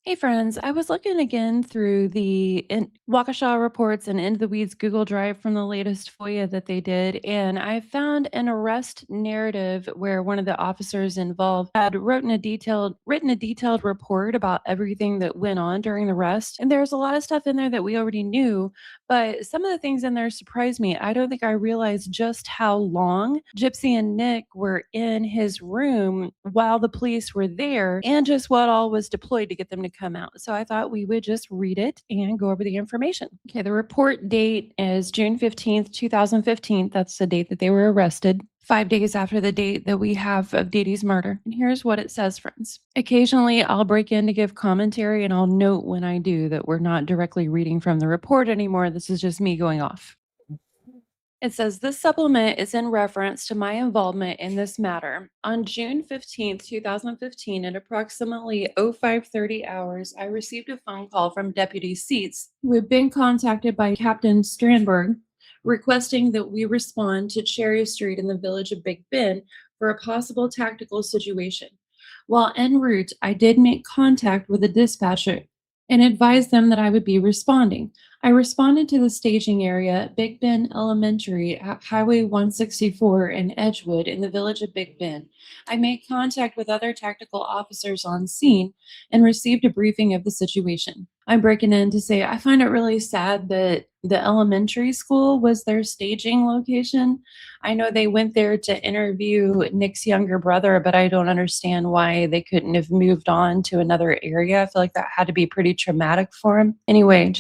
Hey friends, I was looking again through the Waukesha reports and Into the Weeds Google Drive from the latest FOIA that they did, and I found an arrest narrative where one of the officers involved had written a detailed report about everything that went on during the arrest. And there's a lot of stuff in there that we already knew, but some of the things in there surprised me. I don't think I realized just how long Gypsy and Nick were in his room while the police were there and just what all was deployed to get them to come out. So I thought we would just read it and go over the information. Okay, the report date is June 15th, 2015. That's the date that they were arrested. 5 days after the date that we have of Dee Dee's murder. And here's what it says, friends. Occasionally, I'll break in to give commentary, and I'll note when I do that we're not directly reading from the report anymore. This is just me going off. It says this supplement is in reference to my involvement in this matter. On June 15th, 2015, at approximately 0530 hours, I received a phone call from Deputy Seats, who had been contacted by Captain Strandberg, requesting that we respond to Cherry Street in the village of Big Bend for a possible tactical situation. While en route, I did make contact with the dispatcher and advised them that I would be responding. I responded to the staging area at Big Bend Elementary at Highway 164 in Edgewood in the village of Big Bend. I made contact with other tactical officers on scene and received a briefing of the situation. I'm breaking in to say I find it really sad that the elementary school was their staging location. I know they went there to interview Nick's younger brother, but I don't understand why they couldn't have moved on to another area. I feel like that had to be pretty traumatic for him. Anyway,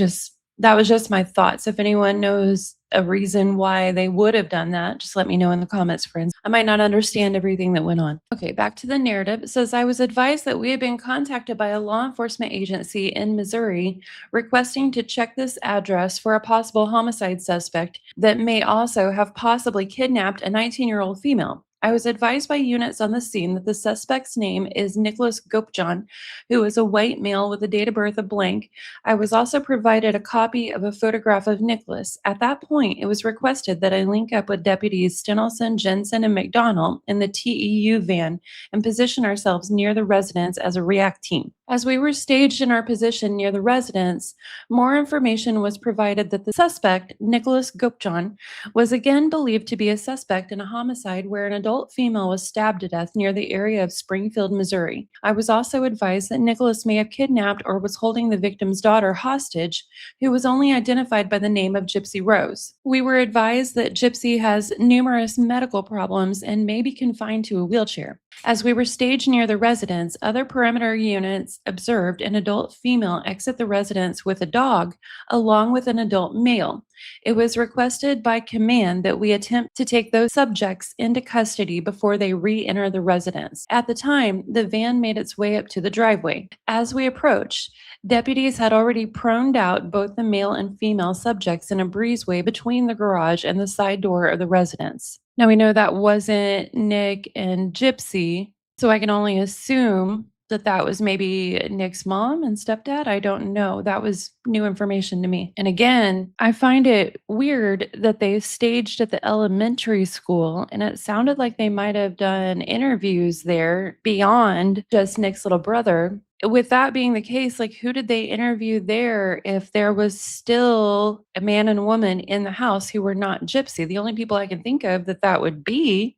that was just my thoughts. If anyone knows a reason why they would have done that, just let me know in the comments, friends. I might not understand everything that went on. Okay, back to the narrative. It says, I was advised that we had been contacted by a law enforcement agency in Missouri requesting to check this address for a possible homicide suspect that may also have possibly kidnapped a 19-year-old female. I was advised by units on the scene that the suspect's name is Nicholas Gopjan, who is a white male with a date of birth of blank. I was also provided a copy of a photograph of Nicholas. At that point, it was requested that I link up with deputies Stenelson, Jensen, and McDonald in the TEU van and position ourselves near the residence as a react team. As we were staged in our position near the residence, more information was provided that the suspect, Nicholas Gopjan, was again believed to be a suspect in a homicide where an adult female was stabbed to death near the area of Springfield, Missouri. I was also advised that Nicholas may have kidnapped or was holding the victim's daughter hostage, who was only identified by the name of Gypsy Rose. We were advised that Gypsy has numerous medical problems and may be confined to a wheelchair. As we were staged near the residence, other perimeter units observed an adult female exit the residence with a dog, along with an adult male. It was requested by command that we attempt to take those subjects into custody before they re-enter the residence. At the time, the van made its way up to the driveway. As we approached, deputies had already proned out both the male and female subjects in a breezeway between the garage and the side door of the residence. Now we know that wasn't Nick and Gypsy, so I can only assume that that was maybe Nick's mom and stepdad. I don't know. That was new information to me. And again, I find it weird that they staged at the elementary school, and it sounded like they might have done interviews there beyond just Nick's little brother. With that being the case, like who did they interview there if there was still a man and woman in the house who were not Gypsy? The only people I can think of that would be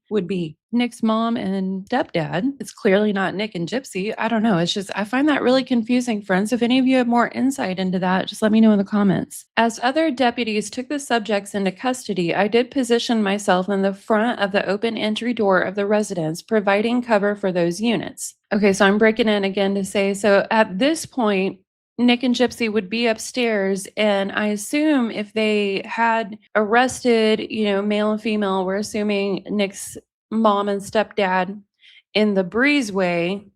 Nick's mom and stepdad. It's clearly not Nick and Gypsy. I don't know. It's just, I find that really confusing, friends. If any of you have more insight into that, just let me know in the comments. As other deputies took the subjects into custody, I did position myself in the front of the open entry door of the residence, providing cover for those units. Okay, so I'm breaking in again to say, so at this point, Nick and Gypsy would be upstairs, and I assume if they had arrested, male and female, we're assuming Nick's mom and stepdad in the breezeway,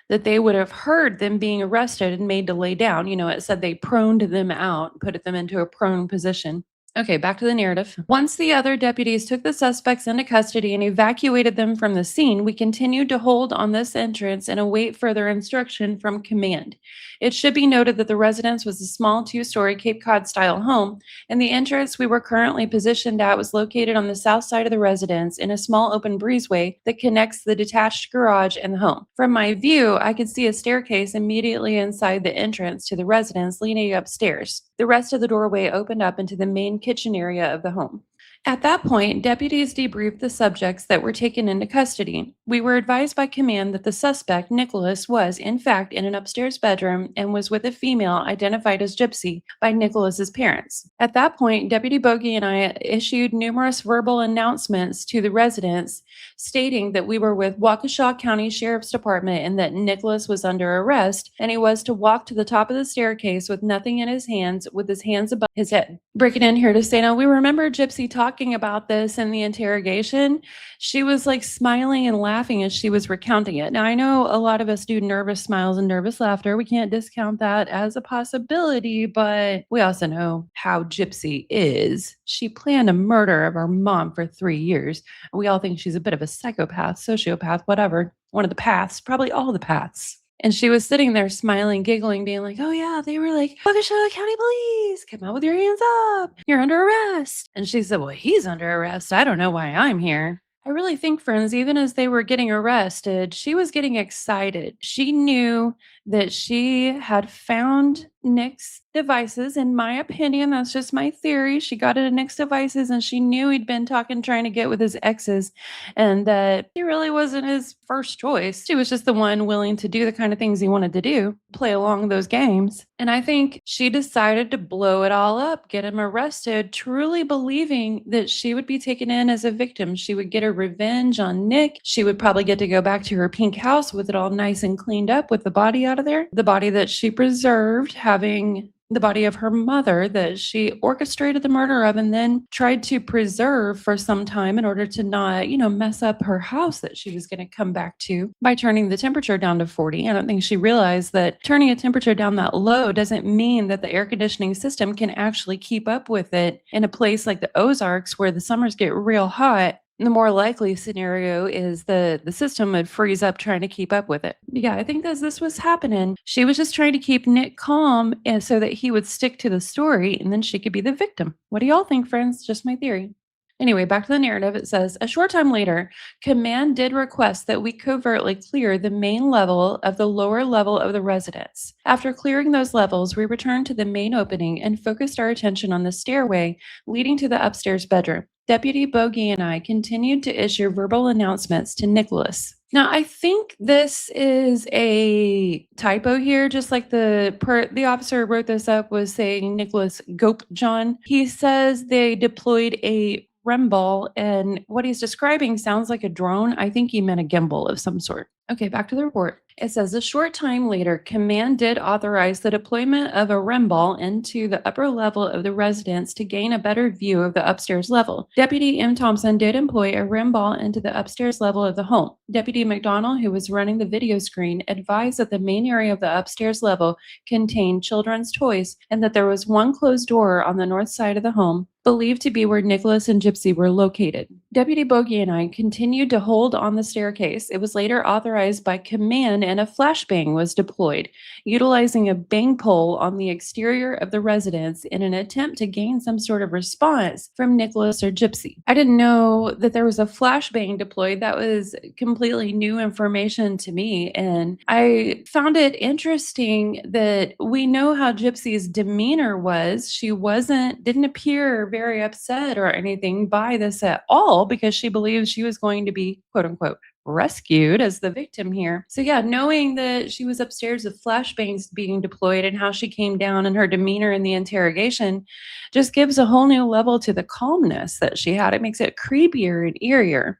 that they would have heard them being arrested and made to lay down. It said they proned them out, put them into a prone position. Okay, back to the narrative. Once the other deputies took the suspects into custody and evacuated them from the scene, we continued to hold on this entrance and await further instruction from command. It should be noted that the residence was a small 2-story Cape Cod style home, and the entrance we were currently positioned at was located on the south side of the residence in a small open breezeway that connects the detached garage and the home. From my view, I could see a staircase immediately inside the entrance to the residence leading upstairs. The rest of the doorway opened up into the main kitchen area of the home. At that point, deputies debriefed the subjects that were taken into custody. We were advised by command that the suspect, Nicholas, was, in fact, in an upstairs bedroom and was with a female identified as Gypsy by Nicholas's parents. At that point, Deputy Bogey and I issued numerous verbal announcements to the residents stating that we were with Waukesha County Sheriff's Department and that Nicholas was under arrest and he was to walk to the top of the staircase with nothing in his hands, with his hands above his head. Breaking in here to say, now we remember Gypsy talking about this in the interrogation. She was like smiling and laughing as she was recounting it. Now, I know a lot of us do nervous smiles and nervous laughter. We can't discount that as a possibility, but we also know how Gypsy is. She planned a murder of our mom for 3 years. We all think she's a bit of a psychopath, sociopath, whatever. One of the paths, probably all the paths. And she was sitting there smiling, giggling, being like, oh yeah, they were like, Waukesha County Police, come out with your hands up. You're under arrest. And she said, well, he's under arrest. I don't know why I'm here. I really think, friends, even as they were getting arrested, she was getting excited. She knew that she had found Nick's devices. In my opinion, that's just my theory. She got it at Nick's devices and she knew he'd been trying to get with his exes, and that he really wasn't his first choice. She was just the one willing to do the kind of things he wanted to do, play along those games. And I think she decided to blow it all up, get him arrested, truly believing that she would be taken in as a victim. She would get her revenge on Nick. She would probably get to go back to her pink house with it all nice and cleaned up with the body out of there. The body that she preserved, having the body of her mother that she orchestrated the murder of and then tried to preserve for some time in order to not, mess up her house that she was going to come back to by turning the temperature down to 40. I don't think she realized that turning a temperature down that low doesn't mean that the air conditioning system can actually keep up with it in a place like the Ozarks where the summers get real hot. The more likely scenario is the system would freeze up trying to keep up with it. Yeah, I think as this was happening, she was just trying to keep Nick calm and so that he would stick to the story and then she could be the victim. What do y'all think, friends? Just my theory. Anyway, back to the narrative. It says, a short time later, command did request that we covertly clear the main level of the lower level of the residence. After clearing those levels, we returned to the main opening and focused our attention on the stairway leading to the upstairs bedroom. Deputy Bogey and I continued to issue verbal announcements to Nicholas. Now, I think this is a typo here, just like the officer wrote this up was saying Nicholas Gope John. He says they deployed a Remball, and what he's describing sounds like a drone. I think he meant a gimbal of some sort. Okay, back to the report. It says a short time later, command did authorize the deployment of a Remball into the upper level of the residence to gain a better view of the upstairs level. Deputy M. Thompson did employ a Remball into the upstairs level of the home. Deputy McDonald, who was running the video screen, advised that the main area of the upstairs level contained children's toys and that there was one closed door on the north side of the home, believed to be where Nicholas and Gypsy were located. Deputy Bogey and I continued to hold on the staircase. It was later authorized by command and a flashbang was deployed, utilizing a bang pole on the exterior of the residence in an attempt to gain some sort of response from Nicholas or Gypsy. I didn't know that there was a flashbang deployed. That was completely new information to me, and I found it interesting that we know how Gypsy's demeanor was. She didn't appear very upset or anything by this at all because she believed she was going to be, quote unquote, rescued as the victim here. So yeah, knowing that she was upstairs with flashbangs being deployed and how she came down and her demeanor in the interrogation just gives a whole new level to the calmness that she had. It makes it creepier and eerier.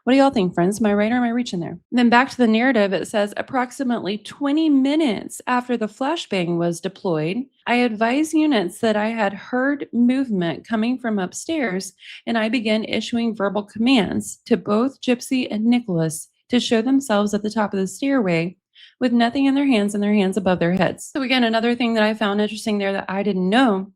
What do y'all think, friends? Am I right or am I reaching there? And then back to the narrative, it says approximately 20 minutes after the flashbang was deployed, I advised units that I had heard movement coming from upstairs, and I began issuing verbal commands to both Gypsy and Nicholas to show themselves at the top of the stairway with nothing in their hands and their hands above their heads. So again, another thing that I found interesting there that I didn't know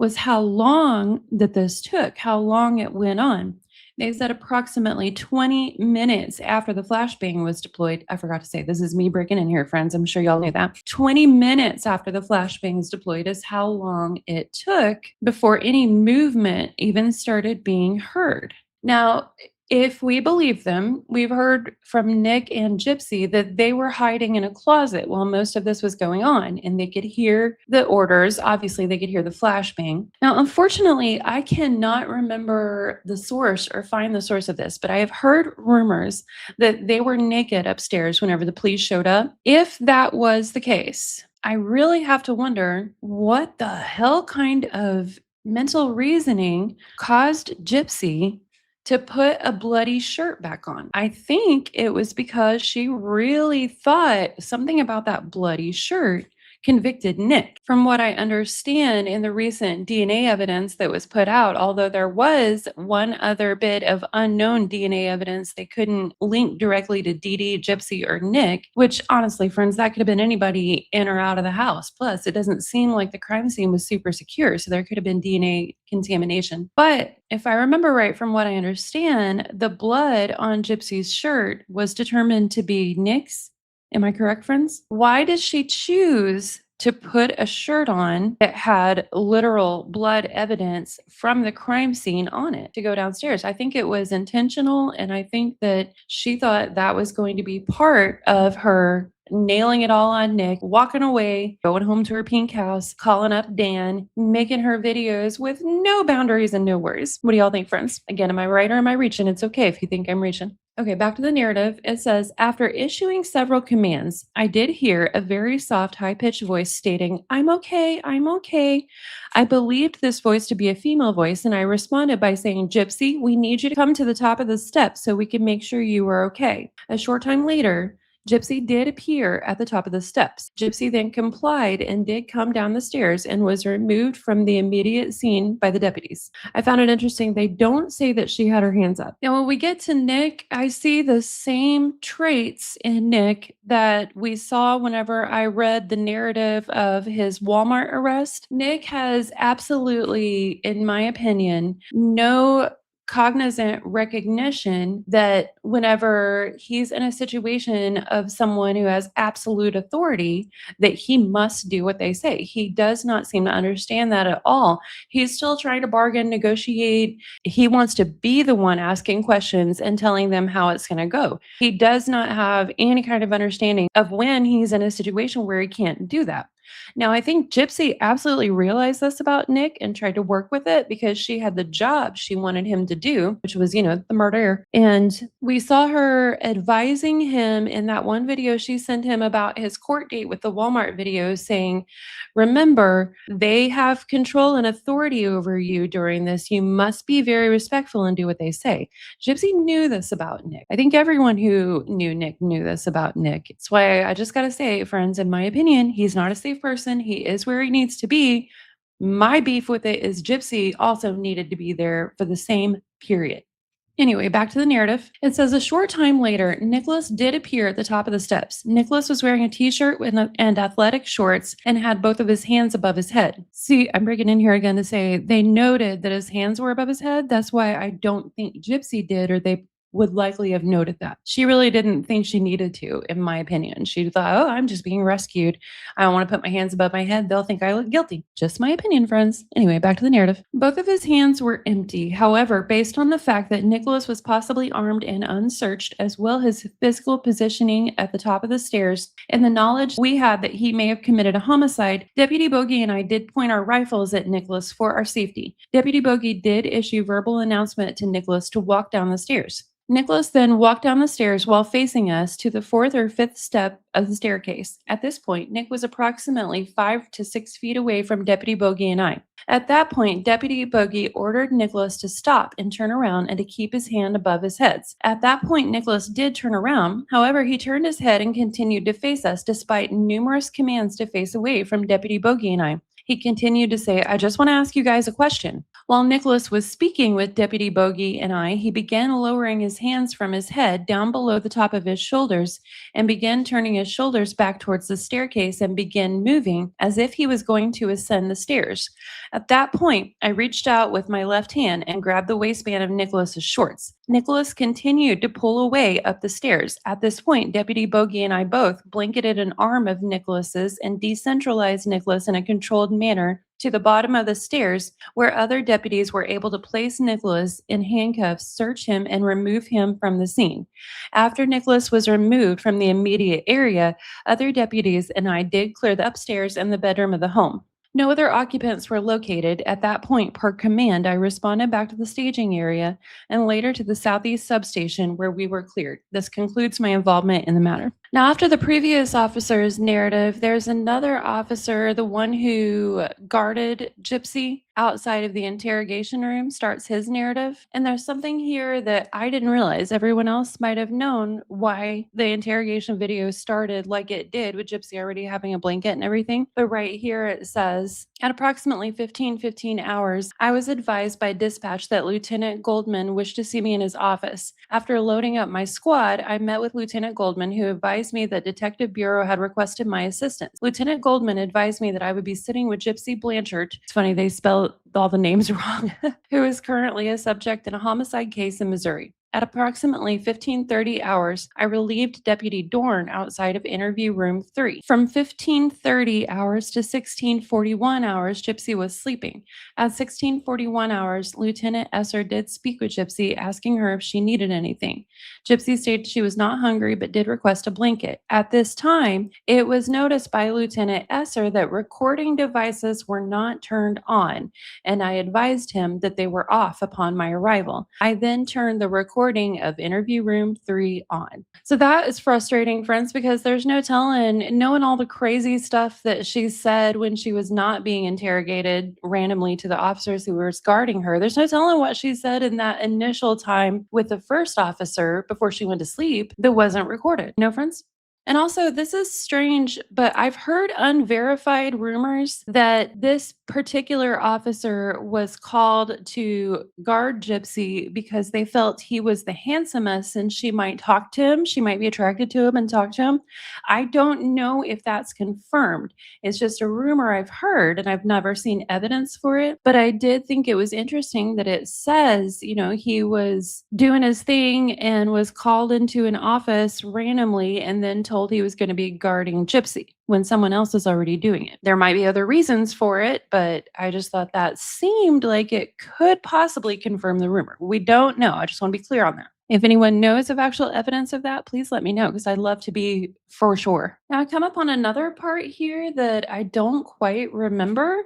was how long that this took, how long it went on. They said approximately 20 minutes after the flashbang was deployed. I forgot to say, this is me breaking in here, friends. I'm sure y'all knew that. 20 minutes after the flashbang was deployed is how long it took before any movement even started being heard. Now, if we believe them, we've heard from Nick and Gypsy that they were hiding in a closet while most of this was going on, and they could hear the orders. Obviously, they could hear the flashbang. Now, unfortunately, I cannot remember the source or find the source of this, but I have heard rumors that they were naked upstairs whenever the police showed up. If that was the case, I really have to wonder what the hell kind of mental reasoning caused Gypsy to put a bloody shirt back on. I think it was because she really thought something about that bloody shirt convicted Nick. From what I understand in the recent DNA evidence that was put out, although there was one other bit of unknown DNA evidence they couldn't link directly to Dee Dee, Gypsy, or Nick, which honestly, friends, that could have been anybody in or out of the house. Plus, it doesn't seem like the crime scene was super secure, so there could have been DNA contamination. But if I remember right from what I understand, the blood on Gypsy's shirt was determined to be Nick's. Am I correct, friends? Why did she choose to put a shirt on that had literal blood evidence from the crime scene on it to go downstairs? I think it was intentional, and I think that she thought that was going to be part of her nailing it all on Nick, walking away, going home to her pink house, calling up Dan, making her videos with no boundaries and no worries. What do y'all think, friends? Again, am I right or am I reaching? It's okay if you think I'm reaching. Okay, back to the narrative. It says, after issuing several commands, I did hear a very soft, high-pitched voice stating, I'm okay, I'm okay. I believed this voice to be a female voice, and I responded by saying, Gypsy, we need you to come to the top of the steps so we can make sure you are okay. A short time later, Gypsy did appear at the top of the steps. Gypsy then complied and did come down the stairs and was removed from the immediate scene by the deputies. I found it interesting. They don't say that she had her hands up. Now, when we get to Nick, I see the same traits in Nick that we saw whenever I read the narrative of his Walmart arrest. Nick has absolutely, in my opinion, no cognizant recognition that whenever he's in a situation of someone who has absolute authority, that he must do what they say. He does not seem to understand that at all. He's still trying to bargain, negotiate. He wants to be the one asking questions and telling them how it's going to go. He does not have any kind of understanding of when he's in a situation where he can't do that. Now, I think Gypsy absolutely realized this about Nick and tried to work with it because she had the job she wanted him to do, which was, the murder. And we saw her advising him in that one video she sent him about his court date with the Walmart video, saying, remember, they have control and authority over you during this. You must be very respectful and do what they say. Gypsy knew this about Nick. I think everyone who knew Nick knew this about Nick. It's why I just got to say, friends, in my opinion, he's not a safe person. He is where he needs to be. My beef with it is Gypsy also needed to be there for the same period. Anyway, back to the narrative. It says a short time later, Nicholas did appear at the top of the steps. Nicholas was wearing a t-shirt and athletic shorts and had both of his hands above his head. See, I'm breaking in here again to say they noted that his hands were above his head. That's why I don't think Gypsy did, or they would likely have noted that. She really didn't think she needed to, in my opinion. She thought, oh, I'm just being rescued. I don't want to put my hands above my head. They'll think I look guilty. Just my opinion, friends. Anyway, back to the narrative. Both of his hands were empty. However, based on the fact that Nicholas was possibly armed and unsearched, as well as his physical positioning at the top of the stairs, and the knowledge we had that he may have committed a homicide, Deputy Bogey and I did point our rifles at Nicholas for our safety. Deputy Bogey did issue verbal announcement to Nicholas to walk down the stairs. Nicholas then walked down the stairs while facing us to the fourth or fifth step of the staircase. At this point, Nick was approximately 5 to 6 feet away from Deputy Bogey and I. At that point, Deputy Bogey ordered Nicholas to stop and turn around and to keep his hand above his heads. At that point, Nicholas did turn around. However, he turned his head and continued to face us despite numerous commands to face away from Deputy Bogey and I. He continued to say, I just want to ask you guys a question. While Nicholas was speaking with Deputy Bogey and I, he began lowering his hands from his head down below the top of his shoulders and began turning his shoulders back towards the staircase and began moving as if he was going to ascend the stairs. At that point, I reached out with my left hand and grabbed the waistband of Nicholas's shorts. Nicholas continued to pull away up the stairs. At this point, Deputy Bogey and I both blanketed an arm of Nicholas's and decentralized Nicholas in a controlled manner to the bottom of the stairs, where other deputies were able to place Nicholas in handcuffs, search him, and remove him from the scene. After Nicholas was removed from the immediate area, other deputies and I did clear the upstairs and the bedroom of the home. No other occupants were located. At that point, per command, I responded back to the staging area and later to the southeast substation where we were cleared. This concludes my involvement in the matter. Now, after the previous officer's narrative, there's another officer, the one who guarded Gypsy outside of the interrogation room, starts his narrative. And there's something here that I didn't realize. Everyone else might have known why the interrogation video started like it did, with Gypsy already having a blanket and everything. But right here it says, at approximately 15 hours, I was advised by dispatch that Lieutenant Goldman wished to see me in his office. After loading up my squad, I met with Lieutenant Goldman, who advised me that Detective Bureau had requested my assistance. Lieutenant Goldman advised me that I would be sitting with Gypsy Blanchard. It's funny, they spelled all the names wrong, who is currently a subject in a homicide case in Missouri. At approximately 15:30 hours, I relieved Deputy Dorn outside of interview room 3. From 15:30 hours to 16:41 hours, Gypsy was sleeping. At 16:41 hours, Lieutenant Esser did speak with Gypsy, asking her if she needed anything. Gypsy stated she was not hungry but did request a blanket. At this time, it was noticed by Lieutenant Esser that recording devices were not turned on, and I advised him that they were off upon my arrival. I then turned the recording of interview room 3 on. So that is frustrating, friends, because there's no telling, knowing all the crazy stuff that she said when she was not being interrogated randomly to the officers who were guarding her. There's no telling what she said in that initial time with the first officer before she went to sleep that wasn't recorded. No, friends? And also, this is strange, but I've heard unverified rumors that this particular officer was called to guard Gypsy because they felt he was the handsomest and she might talk to him. She might be attracted to him and talk to him. I don't know if that's confirmed. It's just a rumor I've heard and I've never seen evidence for it. But I did think it was interesting that it says, he was doing his thing and was called into an office randomly and then told he was going to be guarding Gypsy when someone else is already doing it. There might be other reasons for it, but I just thought that seemed like it could possibly confirm the rumor. We don't know. I just want to be clear on that. If anyone knows of actual evidence of that, please let me know because I'd love to be for sure. Now, I come up on another part here that I don't quite remember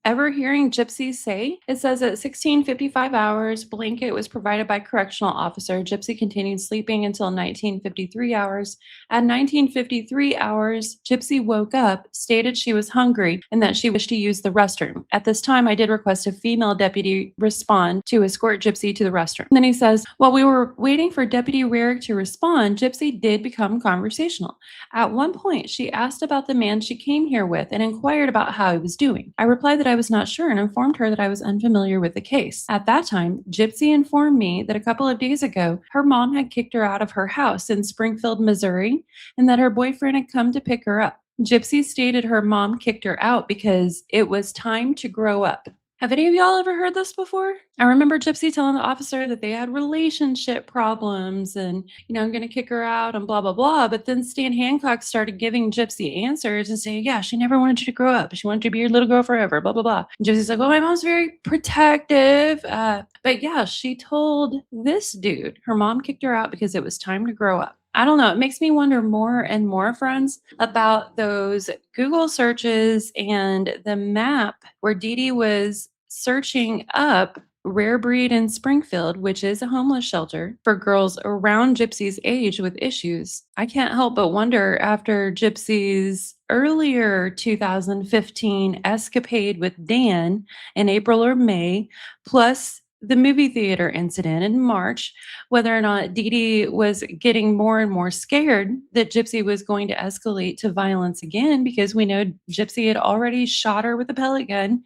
ever hearing Gypsy say. It says at 16:55 hours, blanket was provided by correctional officer. Gypsy continued sleeping until 19:53 hours. At 19:53 hours, Gypsy woke up, stated she was hungry, and that she wished to use the restroom. At this time, I did request a female deputy respond to escort Gypsy to the restroom. And then he says, while we were waiting for Deputy Rarick to respond, Gypsy did become conversational. At one point, she asked about the man she came here with and inquired about how he was doing. I replied that I was not sure and informed her that I was unfamiliar with the case. At that time, Gypsy informed me that a couple of days ago, her mom had kicked her out of her house in Springfield, Missouri, and that her boyfriend had come to pick her up. Gypsy stated her mom kicked her out because it was time to grow up. Have any of y'all ever heard this before? I remember Gypsy telling the officer that they had relationship problems and, I'm going to kick her out and blah, blah, blah. But then Stan Hancock started giving Gypsy answers and saying, yeah, she never wanted you to grow up. She wanted you to be your little girl forever, blah, blah, blah. And Gypsy's like, well, my mom's very protective. But yeah, she told this dude her mom kicked her out because it was time to grow up. I don't know. It makes me wonder more and more, friends, about those Google searches and the map where Dee Dee was searching up Rare Breed in Springfield, which is a homeless shelter for girls around Gypsy's age with issues. I can't help but wonder, after Gypsy's earlier 2015 escapade with Dan in April or May, plus the movie theater incident in March, whether or not Dee Dee was getting more and more scared that Gypsy was going to escalate to violence again, because we know Gypsy had already shot her with a pellet gun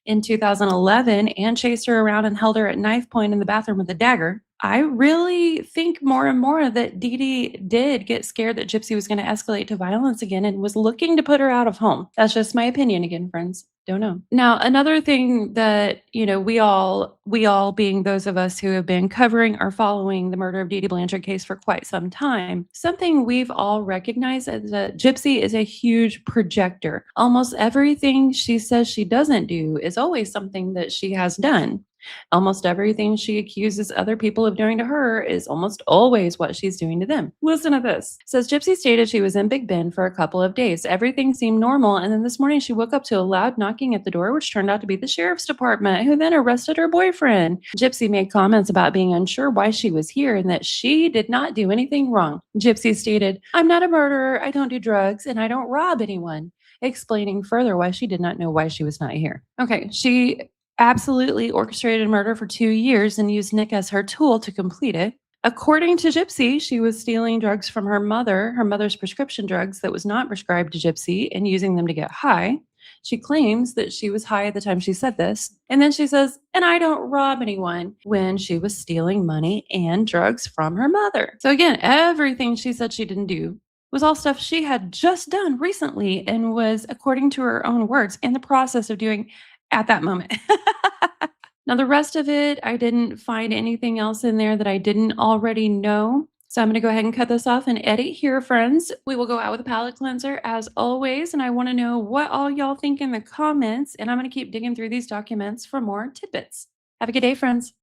in 2011 and chased her around and held her at knife point in the bathroom with a dagger. I really think more and more that Dee Dee did get scared that Gypsy was going to escalate to violence again and was looking to put her out of home. That's just my opinion again, friends. Don't know. Now, another thing that, we all being those of us who have been covering or following the murder of Dee Dee Blanchard case for quite some time, something we've all recognized is that Gypsy is a huge projector. Almost everything she says she doesn't do is always something that she has done. Almost everything she accuses other people of doing to her is almost always what she's doing to them. Listen to this. It says Gypsy stated she was in Big Bend for a couple of days. Everything seemed normal, and then this morning she woke up to a loud knocking at the door, which turned out to be the sheriff's department, who then arrested her boyfriend. Gypsy made comments about being unsure why she was here and that she did not do anything wrong. Gypsy stated, "I'm not a murderer, I don't do drugs, and I don't rob anyone," explaining further why she did not know why she was not here. Okay, she absolutely orchestrated murder for 2 years and used Nick as her tool to complete it. According to Gypsy, she was stealing drugs from her mother's prescription drugs that was not prescribed to Gypsy, and using them to get high. She claims that she was high at the time she said this. And then she says, "And I don't rob anyone," when she was stealing money and drugs from her mother. So again, everything she said she didn't do was all stuff she had just done recently and was, according to her own words, in the process of doing at that moment. Now, the rest of it, I didn't find anything else in there that I didn't already know. So I'm going to go ahead and cut this off and edit here, friends. We will go out with a palate cleanser as always. And I want to know what all y'all think in the comments. And I'm going to keep digging through these documents for more tidbits. Have a good day, friends.